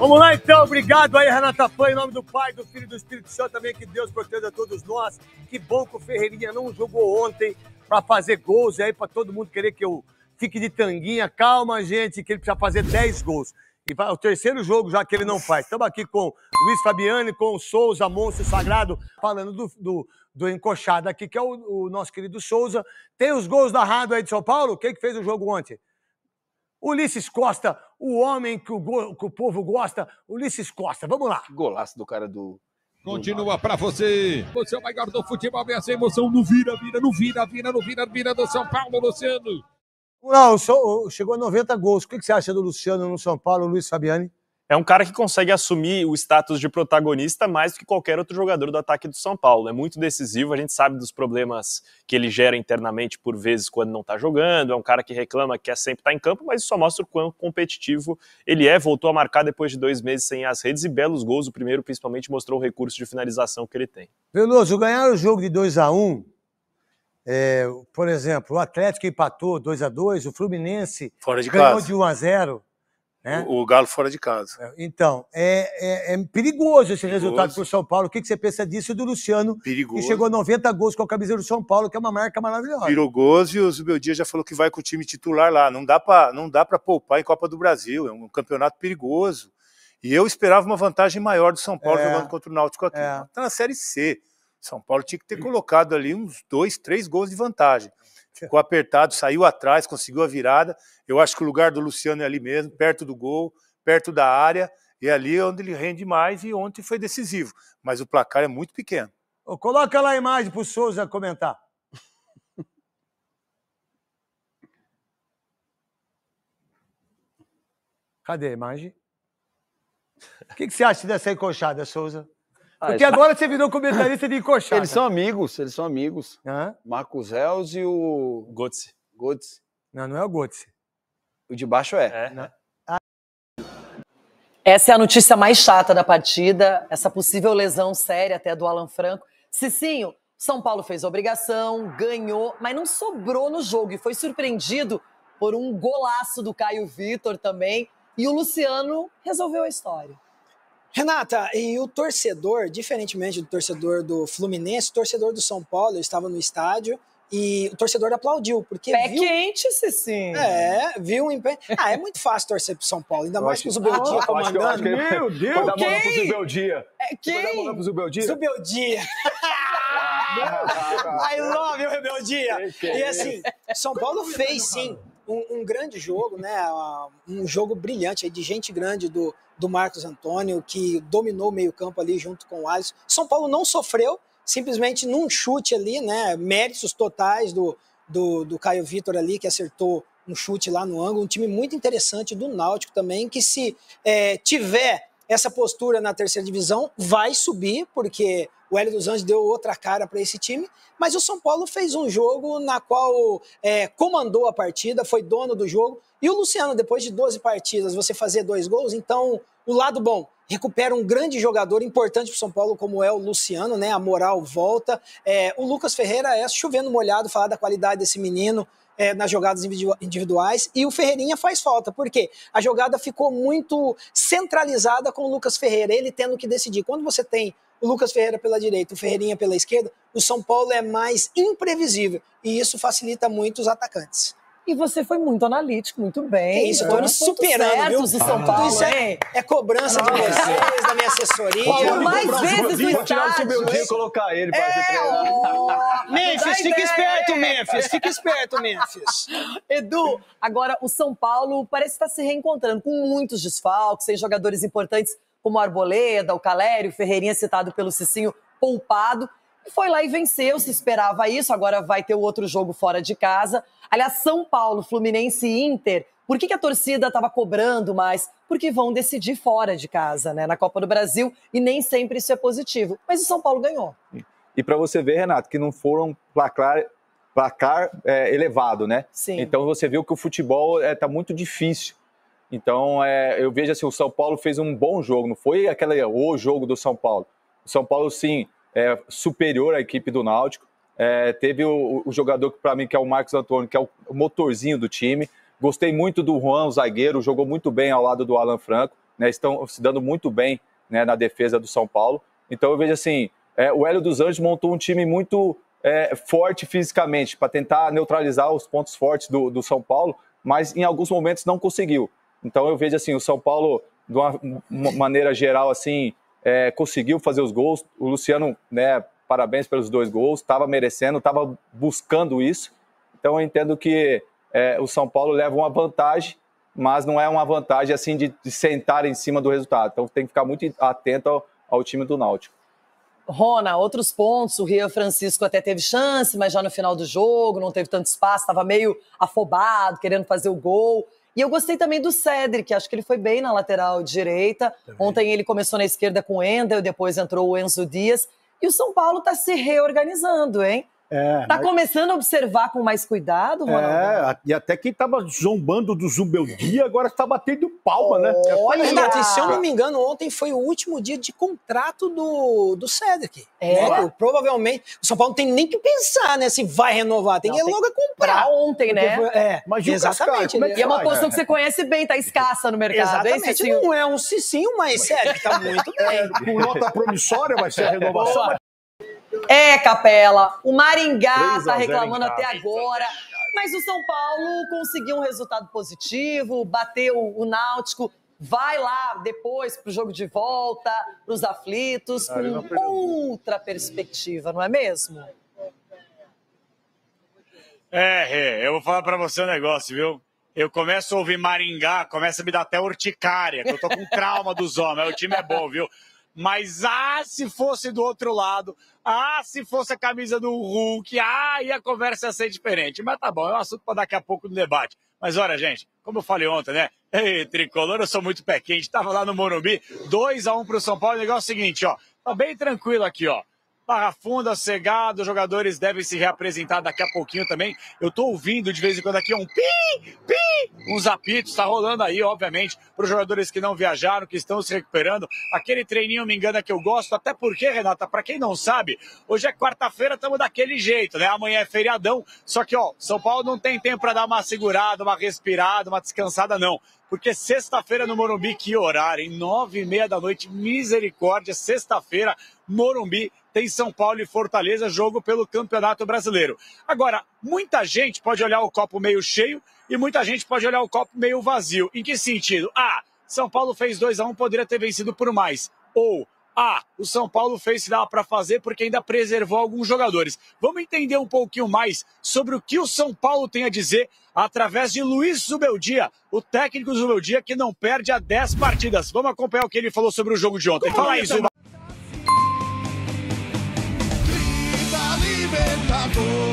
Vamos lá então, obrigado aí, Renata Fã, em nome do Pai, do Filho e do Espírito Santo também, que Deus proteja todos nós. Que bom que o Ferreirinha não jogou ontem para fazer gols aí, para todo mundo querer que eu fique de tanguinha. Calma, gente, que ele precisa fazer 10 gols. E vai o terceiro jogo já que ele não faz. Estamos aqui com o Luiz Fabiani, com o Souza, Monstro Sagrado, falando do encoxado aqui, que é o nosso querido Souza. Tem os gols narrados aí de São Paulo? Quem que fez o jogo ontem? Ulisses Costa, o homem que o povo gosta. Ulisses Costa, vamos lá. Golaço do cara do... Continua pra você. Você é o maior do futebol, essa emoção no vira do São Paulo, Luciano. Não, chegou a 90 gols. O que você acha do Luciano no São Paulo, Luiz Fabiani? É um cara que consegue assumir o status de protagonista mais do que qualquer outro jogador do ataque do São Paulo. É muito decisivo, a gente sabe dos problemas que ele gera internamente por vezes quando não está jogando. É um cara que reclama que quer sempre estar em campo, mas isso só mostra o quão competitivo ele é. Voltou a marcar depois de 2 meses sem as redes e belos gols. O primeiro principalmente mostrou o recurso de finalização que ele tem. Veloso, ganhar o jogo de 2-1... por exemplo, o Atlético empatou 2-2, o Fluminense fora de ganhou casa. de 1-0. Né? O Galo fora de casa. Então, é perigoso esse resultado para o São Paulo. O que você pensa disso do Luciano, perigoso. Que chegou a 90 gols com a camisa do São Paulo, que é uma marca maravilhosa. Perigoso, e o Zubeldia já falou que vai com o time titular lá. Não dá para poupar em Copa do Brasil. É um campeonato perigoso. E eu esperava uma vantagem maior do São Paulo jogando contra o Náutico aqui. Está na Série C. São Paulo tinha que ter colocado ali uns 2, 3 gols de vantagem. Ficou apertado, saiu atrás, conseguiu a virada. Eu acho que o lugar do Luciano é ali mesmo, perto do gol, perto da área. E ali é onde ele rende mais e ontem foi decisivo. Mas o placar é muito pequeno. Coloca lá a imagem para o Souza comentar. Cadê a imagem? O que você acha dessa encoxada, Souza? Porque agora você virou comentarista de encoxada. Eles são amigos. Marcos Reus e o... Götze. Não é o Götze. O de baixo é. Essa é a notícia mais chata da partida, essa possível lesão séria até do Alan Franco. Cicinho, São Paulo fez a obrigação, ganhou, mas não sobrou no jogo e foi surpreendido por um golaço do Caio Vitor também. E o Luciano resolveu a história. Renata, e o torcedor, diferentemente do torcedor do Fluminense, o torcedor do São Paulo, eu estava no estádio e o torcedor aplaudiu, porque Pé quente, Cicinho. Viu um empenho. É muito fácil torcer pro São Paulo, ainda mais com o Zubeldia comandando. Meu Deus! Foi dar bola pro Zubeldia. Quem? Foi dar bola pro Zubeldia? Zubeldia. I love you, Rebeldia. E assim, São Paulo fez sim um grande jogo, né? Um jogo brilhante aí, de gente grande do Marcos Antônio, que dominou o meio-campo ali junto com o Alisson. São Paulo não sofreu, simplesmente num chute ali, né? Méritos totais do Caio Vitor ali, que acertou um chute lá no ângulo. Um time muito interessante do Náutico também, que se tiver essa postura na terceira divisão, vai subir, porque o Hélio dos Anjos deu outra cara para esse time, mas o São Paulo fez um jogo na qual comandou a partida, foi dono do jogo, e o Luciano, depois de 12 partidas, você fazer 2 gols, então o lado bom, recupera um grande jogador importante para o São Paulo, como é o Luciano, né? A moral volta. O Lucas Ferreira chovendo molhado, falar da qualidade desse menino, nas jogadas individuais, e o Ferreirinha faz falta, porque a jogada ficou muito centralizada com o Lucas Ferreira, ele tendo que decidir. Quando você tem o Lucas Ferreira pela direita, o Ferreirinha pela esquerda, o São Paulo é mais imprevisível, e isso facilita muito os atacantes. E você foi muito analítico, muito bem. Isso, estou me superando, viu? Do São Paulo, isso é cobrança de vocês, da minha assessoria. Por mais vezes no estádio. Vou colocar ele para ser treinado. Memphis, fica esperto, Memphis. Edu, agora o São Paulo parece estar se reencontrando com muitos desfalques, sem jogadores importantes como o Arboleda, o Calério, o Ferreirinha citado pelo Cicinho, poupado. E foi lá e venceu, se esperava isso, agora vai ter o outro jogo fora de casa. Aliás, São Paulo, Fluminense e Inter, por que a torcida estava cobrando mais? Porque vão decidir fora de casa, né, na Copa do Brasil, e nem sempre isso é positivo. Mas o São Paulo ganhou. E para você ver, Renato, que não foram placar elevado, né? Sim. Então você viu que o futebol está muito difícil. Então eu vejo assim, o São Paulo fez um bom jogo, não foi o jogo do São Paulo. O São Paulo, sim, superior à equipe do Náutico. Teve o jogador que para mim que é o Marcos Antônio, que é o motorzinho do time. Gostei muito do Juan, o zagueiro, jogou muito bem ao lado do Alan Franco, né, estão se dando muito bem, né, na defesa do São Paulo. Então eu vejo assim, o Hélio dos Anjos montou um time muito forte fisicamente para tentar neutralizar os pontos fortes do São Paulo, mas em alguns momentos não conseguiu. Então eu vejo assim, o São Paulo, de uma maneira geral, assim, conseguiu fazer os gols. O Luciano, né, parabéns pelos 2 gols, estava merecendo, estava buscando isso. Então eu entendo que o São Paulo leva uma vantagem, mas não é uma vantagem assim de sentar em cima do resultado. Então tem que ficar muito atento ao time do Náutico. Rona, outros pontos, o Rian Francisco até teve chance, mas já no final do jogo não teve tanto espaço, estava meio afobado, querendo fazer o gol. E eu gostei também do Cédric, acho que ele foi bem na lateral direita. Também. Ontem ele começou na esquerda com o Endel, depois entrou o Enzo Dias. E o São Paulo está se reorganizando, hein? Tá começando a observar com mais cuidado, Ronaldo? E até quem tava zombando do Zubeldia agora está batendo palma, né? Olha, Renato, se eu não me engano, ontem foi o último dia de contrato do Cédric. Né? Provavelmente, o São Paulo não tem nem que pensar, né, se vai renovar, tem que ir logo a comprar. Pra ontem, né? Mas exatamente. E é uma posição que você conhece bem, tá escassa no mercado. Exatamente, não é um cicinho, mas Cédric tá muito bem. Com nota promissória vai ser a renovação. Capela, o Maringá tá reclamando até agora, mas o São Paulo conseguiu um resultado positivo, bateu o Náutico, vai lá depois pro jogo de volta, pros aflitos, com outra perspectiva, não é mesmo? Eu vou falar pra você um negócio, viu? Eu começo a ouvir Maringá, começa a me dar até urticária, que eu tô com trauma dos homens, o time é bom, viu? Mas, se fosse do outro lado, se fosse a camisa do Hulk, aí a conversa ia ser diferente. Mas tá bom, é um assunto para daqui a pouco no debate. Mas olha, gente, como eu falei ontem, né? Ei, tricolor, eu sou muito pé quente, tava lá no Morumbi, 2-1 pro São Paulo. O negócio é o seguinte, ó, tá bem tranquilo aqui, ó. Barra Funda, cegado, os jogadores devem se reapresentar daqui a pouquinho também. Eu tô ouvindo de vez em quando aqui um uns apitos, tá rolando aí, obviamente, para os jogadores que não viajaram, que estão se recuperando. Aquele treininho, me engana, que eu gosto, até porque, Renata, para quem não sabe, hoje é quarta-feira, estamos daquele jeito, né? Amanhã é feriadão, só que, ó, São Paulo não tem tempo para dar uma segurada, uma respirada, uma descansada, não. Porque sexta-feira no Morumbi, que horário, hein? 9h30 da noite, misericórdia, sexta-feira, Morumbi, tem São Paulo e Fortaleza, jogo pelo Campeonato Brasileiro. Agora, muita gente pode olhar o copo meio cheio e muita gente pode olhar o copo meio vazio. Em que sentido? São Paulo fez 2-1, poderia ter vencido por mais. Ou, o São Paulo fez se dava para fazer porque ainda preservou alguns jogadores. Vamos entender um pouquinho mais sobre o que o São Paulo tem a dizer através de Luiz Zubeldia, o técnico Zubeldia, que não perde há 10 partidas. Vamos acompanhar o que ele falou sobre o jogo de ontem. Fala aí, Zubeldia. Libertador.